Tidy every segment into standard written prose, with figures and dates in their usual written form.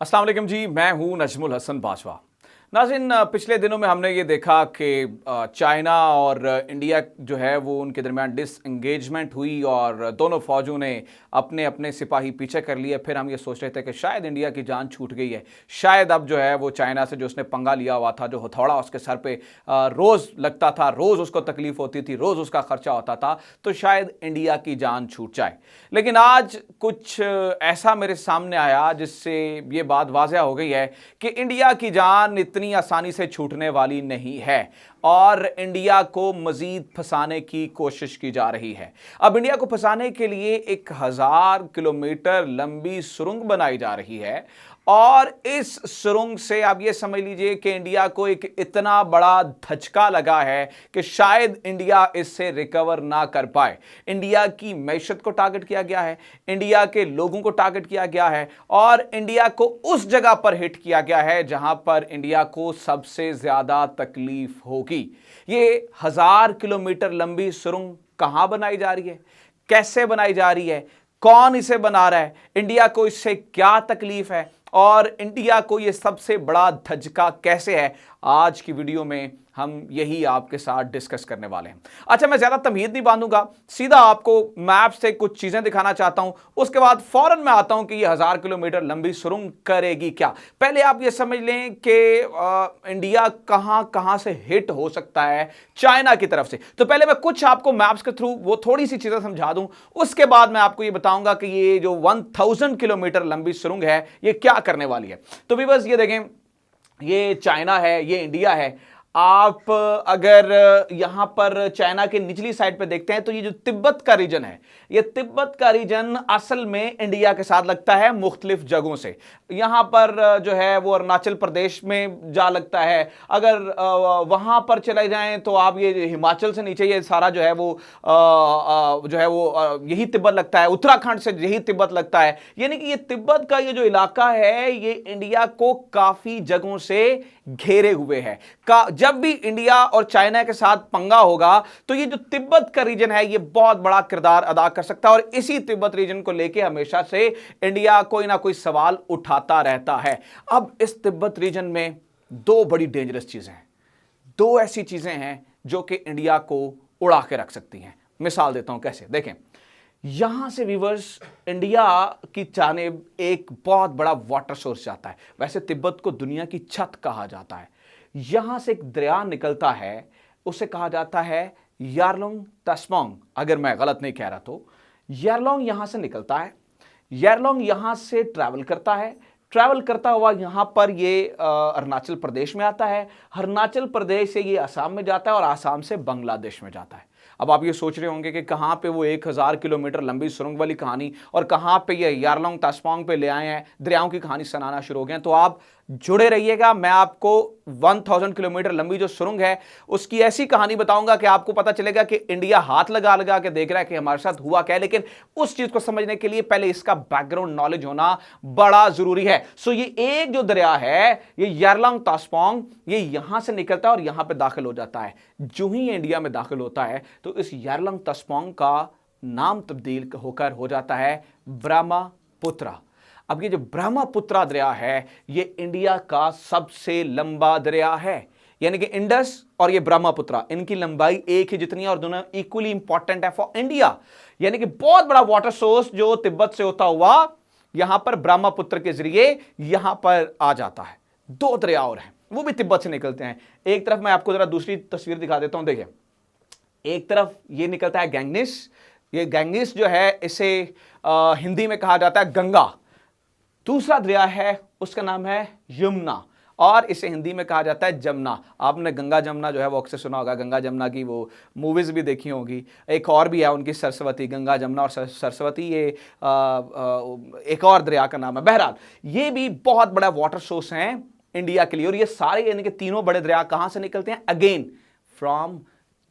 अस्सलाम वालेकुम जी, मैं हूं नजमुल हसन बाजवा। नाज़रीन, पिछले दिनों में हमने ये देखा कि चाइना और इंडिया जो है वो उनके दरमियान डिसएंगेजमेंट हुई और दोनों फौजों ने अपने अपने सिपाही पीछे कर लिए। फिर हम ये सोच रहे थे कि शायद इंडिया की जान छूट गई है, शायद अब जो है वो चाइना से जो उसने पंगा लिया हुआ था, जो हथौड़ा उसके सर पे रोज़ लगता था, रोज़ उसको तकलीफ होती थी, रोज़ उसका खर्चा होता था, तो शायद इंडिया की जान छूट जाए। लेकिन आज कुछ ऐसा मेरे सामने आया जिससे ये बात वाज़ह हो गई है कि इंडिया की जान इतनी आसानी से छूटने वाली नहीं है और इंडिया को मजीद फंसाने की कोशिश की जा रही है। अब इंडिया को फंसाने के लिए 1000 किलोमीटर लंबी सुरंग बनाई जा रही है और इस सुरंग से आप ये समझ लीजिए कि इंडिया को एक इतना बड़ा धचका लगा है कि शायद इंडिया इससे रिकवर ना कर पाए। इंडिया की मैशत को टारगेट किया गया है, इंडिया के लोगों को टारगेट किया गया है और इंडिया को उस जगह पर हिट किया गया है जहां पर इंडिया को सबसे ज्यादा तकलीफ होगी। ये 1000 किलोमीटर लंबी सुरंग कहां बनाई जा रही है, कैसे बनाई जा रही है, कौन इसे बना रहा है, इंडिया को इससे क्या तकलीफ है और इंडिया को यह सबसे बड़ा धचका कैसे है, आज की वीडियो में हम यही आपके साथ डिस्कस करने वाले हैं। अच्छा, मैं ज्यादा तमहीद नहीं बांधूंगा, सीधा आपको मैप से कुछ चीजें दिखाना चाहता हूं, उसके बाद फौरन मैं आता हूं कि यह 1000 किलोमीटर लंबी सुरंग करेगी क्या। पहले आप यह समझ लें कि इंडिया कहां कहां से हिट हो सकता है चाइना की तरफ से। तो पहले मैं कुछ आपको मैप्स के थ्रू वो थोड़ी सी चीजें समझा दूं, उसके बाद मैं आपको ये बताऊंगा कि ये जो 1000 किलोमीटर लंबी सुरंग है ये क्या करने वाली है। तो बस ये देखें, ये चाइना है, ये इंडिया है। आप अगर यहां पर चाइना के निचली साइड पे देखते हैं तो ये जो तिब्बत का रीजन है, ये तिब्बत का रीजन असल में इंडिया के साथ लगता है मुख्तलिफ जगहों से। यहां पर जो है वो अरुणाचल प्रदेश में जा लगता है, अगर वहां पर चले जाएं तो आप ये हिमाचल से नीचे ये सारा जो है वो यही तिब्बत लगता है, उत्तराखंड से यही तिब्बत लगता है। यानी कि ये तिब्बत का ये जो इलाका है ये इंडिया को काफी जगहों से घेरे हुए है। जब भी इंडिया और चाइना के साथ पंगा होगा तो ये जो तिब्बत का रीजन है ये बहुत बड़ा किरदार अदा कर सकता है और इसी तिब्बत रीजन को लेकर हमेशा से इंडिया कोई ना कोई सवाल उठाता रहता है। अब इस तिब्बत रीजन में दो बड़ी डेंजरस चीजें हैं, दो ऐसी चीजें हैं जो कि इंडिया को उड़ा के रख सकती हैं। मिसाल देता हूं कैसे, देखें, यहां से व्यूअर्स इंडिया की जानिब एक बहुत बड़ा वाटर सोर्स जाता है। वैसे तिब्बत को दुनिया की छत कहा जाता है। यहां से एक दरिया निकलता है, उसे कहा जाता है यारलुंग तस्मांग, अगर मैं गलत नहीं कह रहा तो। यारलुंग यहां से निकलता है, यारलुंग यहां से ट्रैवल करता है, ट्रैवल करता हुआ यहां पर ये अरुणाचल प्रदेश में आता है, अरुणाचल प्रदेश से ये असम में जाता है और असम से बांग्लादेश में जाता है। अब आप ये सोच रहे होंगे कि कहां पे वो 1000 किलोमीटर लंबी सुरंग वाली कहानी और कहां पे ये यारलुंग तस्मांग पे ले आए हैं, दरियाओं की कहानी सुनाना शुरू हो गए। तो आप जुड़े रहिएगा, मैं आपको 1000 किलोमीटर लंबी जो सुरंग है उसकी ऐसी कहानी बताऊंगा कि आपको पता चलेगा कि इंडिया हाथ लगा लगा के देख रहा है कि हमारे साथ हुआ क्या है। लेकिन उस चीज को समझने के लिए पहले इसका बैकग्राउंड नॉलेज होना बड़ा जरूरी है। सो ये एक जो दरिया है ये यारलुंग तस्मांग, ये यहां से निकलता है और यहां पे दाखिल हो जाता है। जो ही इंडिया में दाखिल होता है तो इस यारलुंग तस्मांग का नाम तब्दील होकर हो जाता है ब्रह्मपुत्रा। अब ये जो ब्रह्मपुत्रा दरिया है ये इंडिया का सबसे लंबा दरिया है। यानी कि इंडस और ये ब्रह्मपुत्रा, इनकी लंबाई एक ही जितनी है और दोनों इक्वली इंपॉर्टेंट है फॉर इंडिया। यानी कि बहुत बड़ा वाटर सोर्स जो तिब्बत से होता हुआ यहां पर ब्रह्मपुत्र के जरिए यहां पर आ जाता है। दो दरिया और हैं, वो भी तिब्बत से निकलते हैं। एक तरफ मैं आपको जरा दूसरी तस्वीर दिखा देता हूं, देखिए, एक तरफ ये निकलता है गैंगनिस। ये गैंगनिस जो है इसे हिंदी में कहा जाता है गंगा। दूसरा दरिया है उसका नाम है यमुना और इसे हिंदी में कहा जाता है जमुना। आपने गंगा जमुना जो है वो अक्सर सुना होगा, गंगा जमुना की वो मूवीज भी देखी होंगी। एक और भी है उनकी सरस्वती, गंगा जमुना और सरस्वती, ये एक और दरिया का नाम है। बहरहाल ये भी बहुत बड़ा वाटर सोर्स है इंडिया के लिए और ये सारे यानी कि तीनों बड़े दरिया कहां से निकलते हैं, अगेन फ्रॉम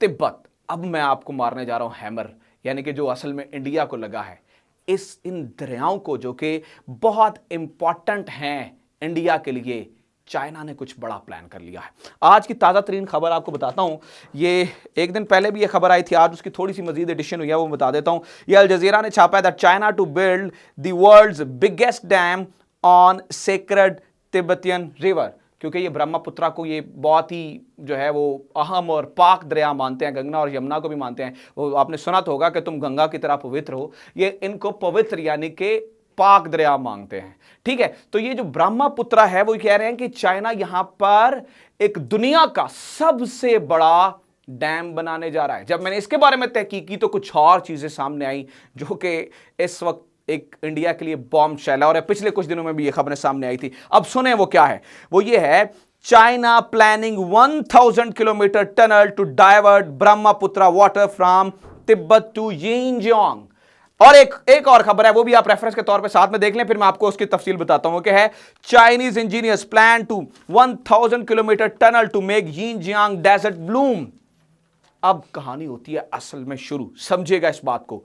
तिब्बत। अब मैं आपको मारने जा रहा हूं हैमर, यानी कि जो असल में इंडिया को लगा है इन दरियाओं को, जो कि बहुत इंपॉर्टेंट हैं इंडिया के लिए। चाइना ने कुछ बड़ा प्लान कर लिया है। आज की ताज़ा तरीन खबर आपको बताता हूं, ये एक दिन पहले भी ये खबर आई थी, आज उसकी थोड़ी सी मजीद एडिशन हुई है, वो बता देता हूं। ये अल जजीरा ने छापा है that China to build the world's biggest dam on sacred Tibetan river, क्योंकि ये ब्रह्मपुत्रा को ये बहुत ही जो है वो अहम और पाक दरिया मानते हैं, गंगा और यमुना को भी मानते हैं। वो आपने सुना तो होगा कि तुम गंगा की तरह पवित्र हो, ये इनको पवित्र यानी कि पाक दरिया मांगते हैं। ठीक है, तो ये जो ब्रह्मपुत्रा है वो कह रहे हैं कि चाइना यहां पर एक दुनिया का सबसे बड़ा डैम बनाने जा रहा है। जब मैंने इसके बारे में तहकीक की तो कुछ और चीजें सामने आई जो कि इस वक्त एक इंडिया के लिए बॉम्ब शेल है, और पिछले कुछ दिनों में भी ये खबरें सामने आई थी। अब सुने वो क्या है, वो ये है China planning 1000 kilometre tunnel to divert Brahmaputra water from Tibet to Xinjiang. और एक और खबर है, वो भी आप रेफरेंस के तौर पे साथ में देख लें, फिर मैं आपको उसकी तफसील बताता हूं कि है Chinese engineers plan to 1000 kilometre tunnel to make Xinjiang desert bloom. अब कहानी होती है असल में शुरू, समझिएगा इस बात को।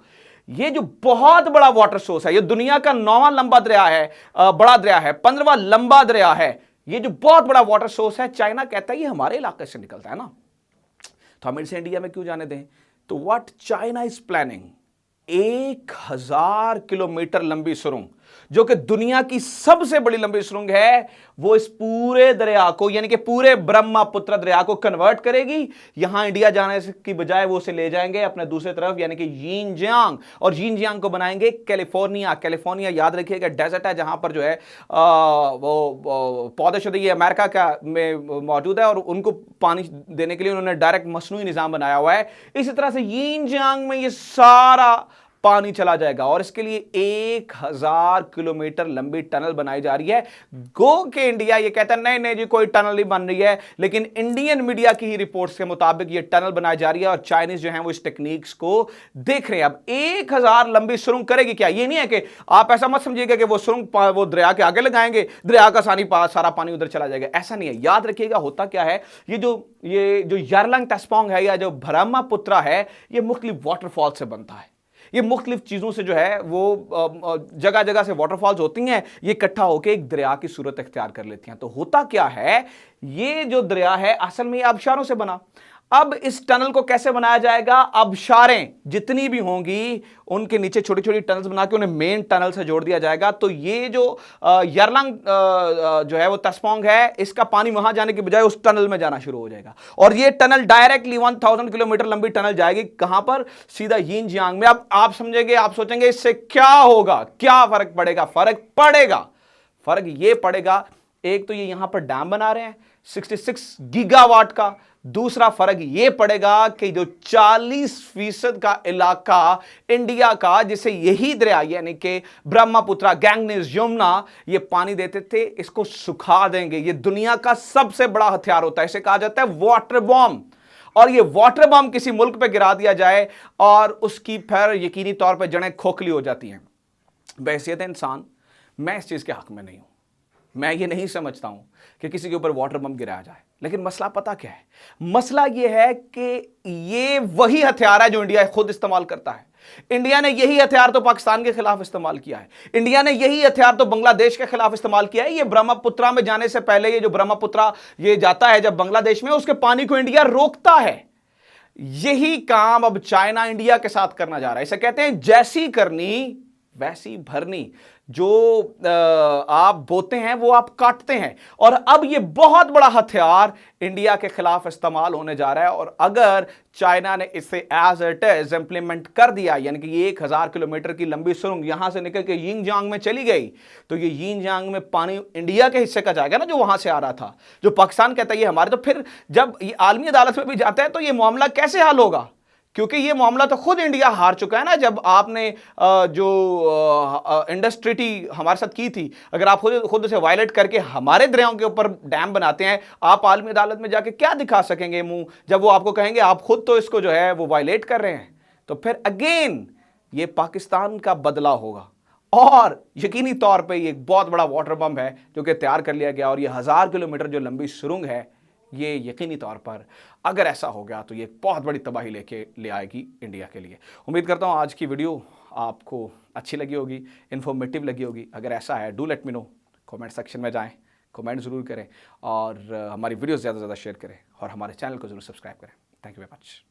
ये जो बहुत बड़ा वाटर सोर्स है, ये दुनिया का 9वां लंबा दरिया है, बड़ा दरिया है, 15वां लंबा दरिया है। ये जो बहुत बड़ा वाटर सोर्स है, चाइना कहता है ये हमारे इलाके से निकलता है ना, तो हम इसे इंडिया में क्यों जाने दें। तो what China is planning, 1000 kilometre लंबी सुरंग, जो कि दुनिया की सबसे बड़ी लंबी सुरंग है, वो इस पूरे दरिया को यानी कि पूरे ब्रह्मपुत्र दरिया को कन्वर्ट करेगी। यहां इंडिया जाने की बजाय वो उसे ले जाएंगे अपने दूसरे तरफ यानी कि यिंजियांग, और यिंजियांग को बनाएंगे कैलिफोर्निया। कैलिफोर्निया याद रखिएगा डेजर्ट है, जहां पर जो है वो पौधे शुद्ध ये अमेरिका का में मौजूद है, और उनको पानी देने के लिए उन्होंने डायरेक्ट मसनूई निजाम बनाया हुआ है। इसी तरह से यिंजियांग में ये सारा पानी चला जाएगा, और इसके लिए 1000 किलोमीटर लंबी टनल बनाई जा रही है। गो के इंडिया ये कहता है नहीं नहीं जी कोई टनल नहीं बन रही है, लेकिन इंडियन मीडिया की ही रिपोर्ट्स के मुताबिक ये टनल बनाई जा रही है, और चाइनीज जो है वो इस टेक्निक्स को देख रहे हैं। अब 1000 लंबी सुरंग करेगी क्या, ये नहीं है कि आप ऐसा मत समझिएगा कि वो सुरंग वो दरिया के आगे लगाएंगे, दरिया का सारा पानी उधर चला जाएगा, ऐसा नहीं है। याद रखिएगा होता क्या है, ये जो यारलंग तस्पोंग है या जो ब्रह्मपुत्रा है, ये मुख्तलिफ वाटरफॉल से बनता है। ये मुख्तलिफ चीज़ों से जो है वो जगह जगह से वाटरफॉल्स होती हैं, ये इकट्ठा होकर एक दरिया की सूरत इख्तियार कर लेती हैं। तो होता क्या है, ये जो दरिया है असल में ये आबशारों से बना। अब इस टनल को कैसे बनाया जाएगा, आबशारें जितनी भी होंगी उनके नीचे छोटी छोटी टनल्स बना के उन्हें मेन टनल से जोड़ दिया जाएगा। तो ये जो यारलंग जो है वो तस्पोंग है, इसका पानी वहां जाने के बजाय उस टनल में जाना शुरू हो जाएगा, और ये टनल डायरेक्टली 1000 किलोमीटर लंबी टनल जाएगी कहां पर, सीधा यिंजियांग में। अब आप समझेंगे, आप सोचेंगे इससे क्या होगा, क्या फर्क पड़ेगा। फर्क ये पड़ेगा, एक तो ये यहां पर डैम बना रहे हैं 66 गीगावाट का, दूसरा फर्क यह पड़ेगा कि जो 40% का इलाका इंडिया का, जिसे यही दरिया यानी कि ब्रह्मपुत्रा, गैंगनीज, यमुना ये पानी देते थे, इसको सुखा देंगे। ये दुनिया का सबसे बड़ा हथियार होता है, इसे कहा जाता है वाटर बॉम्ब। और ये वाटर बॉम्ब किसी मुल्क पे गिरा दिया जाए और उसकी फिर यकीनी तौर पे जड़ें खोखली हो जाती हैं। बहैसियत इंसान मैं इस चीज के हक में नहीं हूं, मैं ये नहीं समझता हूं कि किसी के ऊपर वाटर बम गिराया जाए, लेकिन मसला पता क्या है, मसला ये है कि ये वही हथियार है जो इंडिया खुद इस्तेमाल करता है। इंडिया ने यही हथियार तो पाकिस्तान के खिलाफ इस्तेमाल किया है, इंडिया ने यही हथियार तो बांग्लादेश के खिलाफ इस्तेमाल किया है। ये ब्रह्मपुत्रा में जाने से पहले, ये जो ब्रह्मपुत्रा ये जाता है जब बांग्लादेश में, उसके पानी को इंडिया रोकता है। यही काम अब चाइना इंडिया के साथ करना जा रहा है। इसे कहते हैं जैसी करनी वैसी भरनी, जो आप बोते हैं वो आप काटते हैं। और अब ये बहुत बड़ा हथियार इंडिया के खिलाफ इस्तेमाल होने जा रहा है, और अगर चाइना ने इसे एज इट इज इंप्लीमेंट कर दिया, यानी कि 1000 किलोमीटर की लंबी सुरंग यहां से निकल के यिंजियांग में चली गई, तो ये यिंजियांग में पानी इंडिया के हिस्से का जाएगा ना, जो वहां से आ रहा था, जो पाकिस्तान कहता है ये हमारे। तो फिर जब ये आलमी अदालत में भी जाता है तो ये मामला कैसे हल होगा, क्योंकि ये मामला तो खुद इंडिया हार चुका है ना। जब आपने जो इंडस ट्रीटी हमारे साथ की थी, अगर आप खुद उसे वायलेट करके हमारे दरियाओं के ऊपर डैम बनाते हैं, आप आलमी अदालत में जाके क्या दिखा सकेंगे मुंह, जब वो आपको कहेंगे आप खुद तो इसको जो है वो वायलेट कर रहे हैं। तो फिर अगेन ये पाकिस्तान का बदला होगा, और यकीनी तौर पर ये एक बहुत बड़ा वाटर बम है जो कि तैयार कर लिया गया। और ये 1000 किलोमीटर जो लंबी सुरंग है, ये यकीनी तौर पर अगर ऐसा हो गया तो ये बहुत बड़ी तबाही ले आएगी इंडिया के लिए। उम्मीद करता हूँ आज की वीडियो आपको अच्छी लगी होगी, इन्फॉर्मेटिव लगी होगी। अगर ऐसा है do let me know, comment section में जाएं, कमेंट ज़रूर करें, और हमारी वीडियो ज़्यादा से ज़्यादा शेयर करें, और हमारे चैनल को ज़रूर सब्सक्राइब करें। Thank you very much.